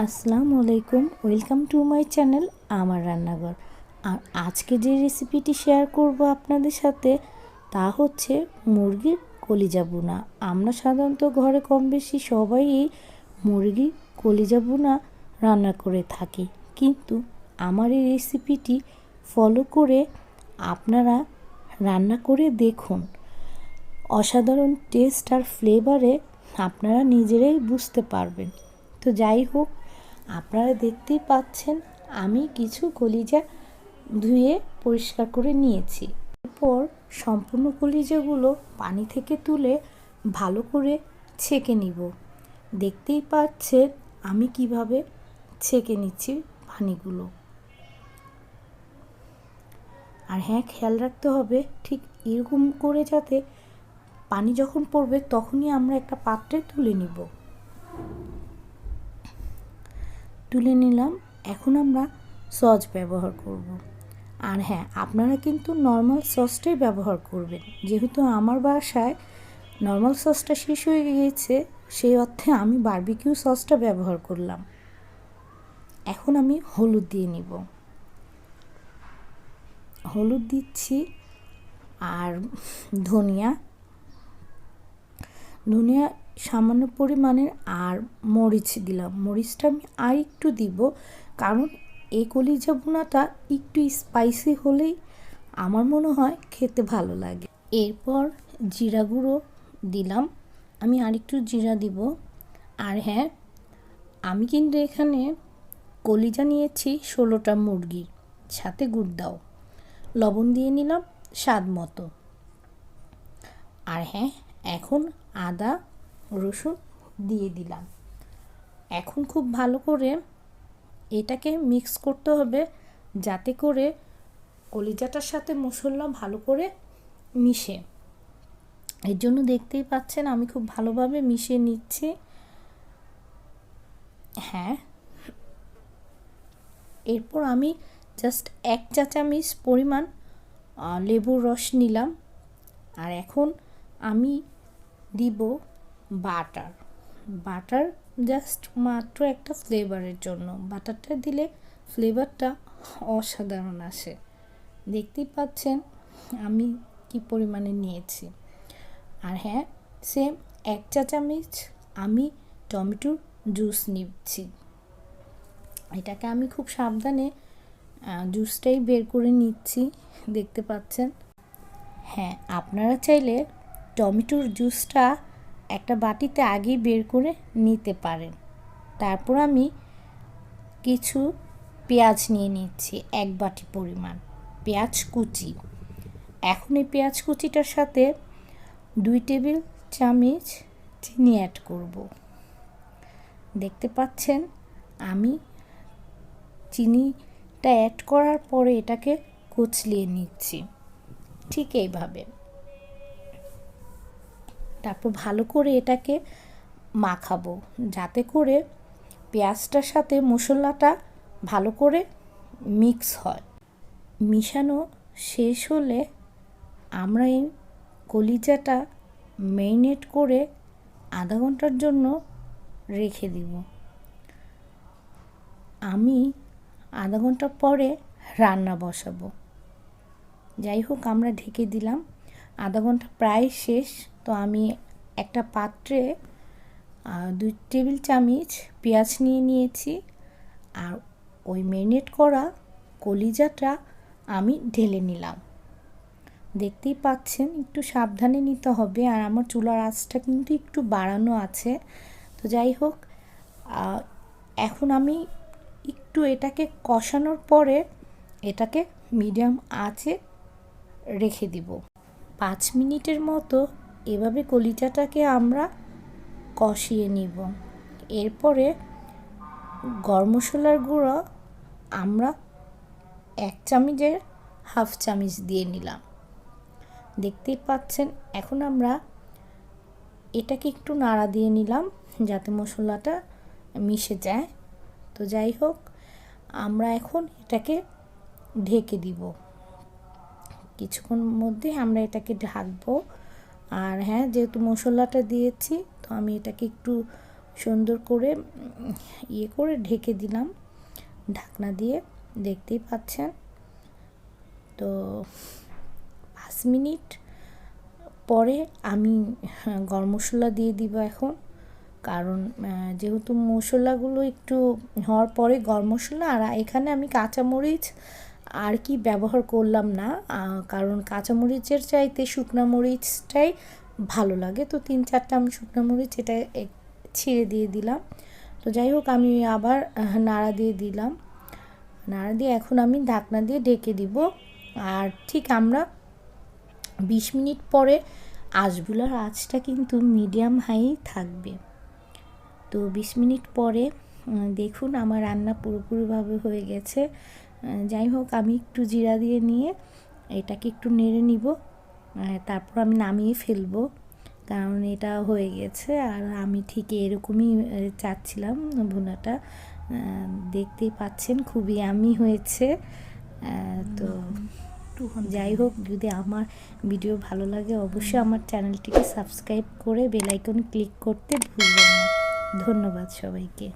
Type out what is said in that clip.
আসসালামু আলাইকুম, welcome to my channel আমার রান্নাঘর। আর আজকে যে রেসিপিটি শেয়ার করব আপনাদের সাথে তা হচ্ছে মুরগির কলিজা ভুনা। আমরা সাধারণত ঘরে কম বেশি সবাই মুরগির কলিজা ভুনা রান্না করে থাকি, কিন্তু আমার এই রেসিপিটি ফলো করে আপনারা রান্না করে দেখুন। অসাধারণ টেস্ট আর ফ্লেভারে আপনারা নিজেরাই বুঝতে পারবেন। তো যাই হোক, আপনারা দেখতেই পাচ্ছেন আমি কিছু কলিজা ধুয়ে পরিষ্কার করে নিয়েছি। এরপর সম্পূর্ণ কলিজাগুলো পানি থেকে তুলে ভালো করে ছেঁকে নিব। দেখতেই পাচ্ছেন আমি কিভাবে ছেঁকে নিচ্ছি পানিগুলো। আর হ্যাঁ, খেয়াল রাখতে হবে ঠিক এরকম করে যাতে পানি যখন পড়বে তখনই আমরা একটা পাত্রে তুলে নিব। তুলে নিলাম। এখন আমরা সস ব্যবহার করব। আর হ্যাঁ, আপনারা কিন্তু নর্মাল সসটাই ব্যবহার করবেন, যেহেতু আমার বাসায় নর্মাল সসটা শেষ হয়ে গিয়েছে, সেই অর্থে আমি বারবিকিউ সসটা ব্যবহার করলাম। এখন আমি হলুদ দিয়ে নিব। হলুদ দিচ্ছি আর ধনিয়া সামান্য পরিমাণের, আর মরিচ দিলাম। মরিচটা আমি আর একটু দিব, কারণ এই কলিজা ভুনাটা একটু স্পাইসি হলেই আমার মনে হয় খেতে ভালো লাগে। এরপর জিরা গুঁড়ো দিলাম, আমি আর একটু জিরা দিব। আর হ্যাঁ, আমি কিন্তু এখানে কলিজা নিয়েছি 16টা মুরগির, সাথে গুড় দাও। লবণ দিয়ে নিলাম স্বাদ মতো। আর হ্যাঁ, এখন আদা রসুন দিয়ে দিলাম। এখন খুব ভালো করে এটাকে মিক্স করতে হবে, যাতে করে কলিজাটার সাথে মশলা ভালো করে মিশে। এর জন্য দেখতেই পাচ্ছেন আমি খুব ভালোভাবে মিশিয়ে নিচ্ছি। হ্যাঁ, এরপর আমি জাস্ট 1 চা চামচ পরিমাণ লেবুর রস নিলাম। আর এখন আমি দিব বাটার জাস্ট মাত্র একটা ফ্লেভারের জন্য। বাটারটা দিলে ফ্লেভারটা অসাধারণ আসে। দেখতেই পাচ্ছেন আমি কি পরিমাণে নিয়েছি। আর হ্যাঁ, সেম 1 চা চামচ আমি টমেটোর জুস নিচ্ছি। এটাকে আমি খুব সাবধানে জুসটাই বের করে নিচ্ছি, দেখতে পাচ্ছেন। হ্যাঁ, আপনারা চাইলে টমেটোর জুসটা একটা বাটিতে আগেই বের করে নিতে পারেন। তারপর আমি কিছু পেঁয়াজ নিয়ে নিচ্ছি, 1 বাটি পরিমাণ পেঁয়াজ কুচি। এখন এই পেঁয়াজ কুচিটার সাথে 2 টেবিল চামচ চিনি অ্যাড করব। দেখতে পাচ্ছেন আমি চিনিটা অ্যাড করার পরে এটাকে কুচলিয়ে নিচ্ছি, ঠিক এইভাবে। তারপর ভালো করে এটাকে মাখাবো, যাতে করে পেঁয়াজটার সাথে মশলাটা ভালো করে মিক্স হয়। মিশানো শেষ হলে আমরা এই কলিজাটা ম্যারিনেট করে আধা ঘন্টার জন্য রেখে দিব। আমি আধা ঘন্টা পরে রান্না বসাবো। যাই হোক, আমরা ঢেকে দিলাম। আধা ঘন্টা প্রায় শেষ। তো আমি একটা পাত্রে 2 টেবিল চামচ পেঁয়াজ নিয়ে নিয়েছি, আর ওই ম্যারিনেট করা কলিজাটা আমি ঢেলে নিলাম। দেখতেই পাচ্ছেন একটু সাবধানে নিতে হবে, আর আমার চুলার আঁচটা কিন্তু একটু বাড়ানো আছে। তো যাই হোক, এখন আমি একটু এটাকে কষানোর পরে এটাকে মিডিয়াম আঁচে রেখে দিব। 5 মিনিটের মতো এভাবে কলিজাটাকে আমরা কষিয়ে নিব। এরপরে গরম মশলার গুঁড়ো আমরা 1 চামচের হাফ চামচ দিয়ে নিলাম। দেখতেই পাচ্ছেন এখন আমরা এটাকে একটু নাড়া দিয়ে নিলাম, যাতে মশলাটা মিশে যায়। তো যাই হোক, আমরা এখন এটাকে ঢেকে দিব। কিছুক্ষণ মধ্যে আমরা এটাকে ঢাকবো। আর হ্যাঁ, যেহেতু মশলাটা দিয়েছি, তো আমি এটাকে একটু সুন্দর করে ইয়ে করে ঢেকে দিলাম ঢাকনা দিয়ে, দেখতেই পাচ্ছেন। তো 5 মিনিট পরে আমি গরম মশলা দিয়ে দিব এখন, কারণ যেহেতু মশলাগুলো একটু হওয়ার পরে গরম মশলা, আর এখানে আমি কাঁচামরিচ আর কি ব্যবহার করলাম না, কারণ কাঁচামরিচের চাইতে শুকনো মরিচটাই ভালো লাগে। তো 3-4টা আমি শুকনো মরিচ এটা ছিঁড়ে দিয়ে দিলাম। তো যাই হোক, আমি আবার নাড়া দিয়ে দিলাম, নাড়া দিয়ে এখন আমি ঢাকনা দিয়ে ঢেকে দিব। আর ঠিক আমরা 20 মিনিট পরে আঁচগুলোর আঁচটা কিন্তু মিডিয়াম হাই থাকবে। তো 20 মিনিট পরে দেখুন আমার রান্না পুরোপুরিভাবে হয়ে গেছে। যাই হোক, আমি একটু জিরা দিয়ে নিয়ে এটাকে একটু নেড়ে নিব, তারপর আমি নামিয়ে ফেলবো, কারণ এটা হয়ে গেছে। আর আমি ঠিক এরকমই চাচ্ছিলাম ভুনাটা, দেখতেই পাচ্ছেন খুবই ইয়ামি হয়েছে। তো যাই হোক, যদি আমার ভিডিও ভালো লাগে অবশ্যই আমার চ্যানেলটিকে সাবস্ক্রাইব করে বেল আইকন ক্লিক করতে ভুলবেন না। ধন্যবাদ সবাইকে।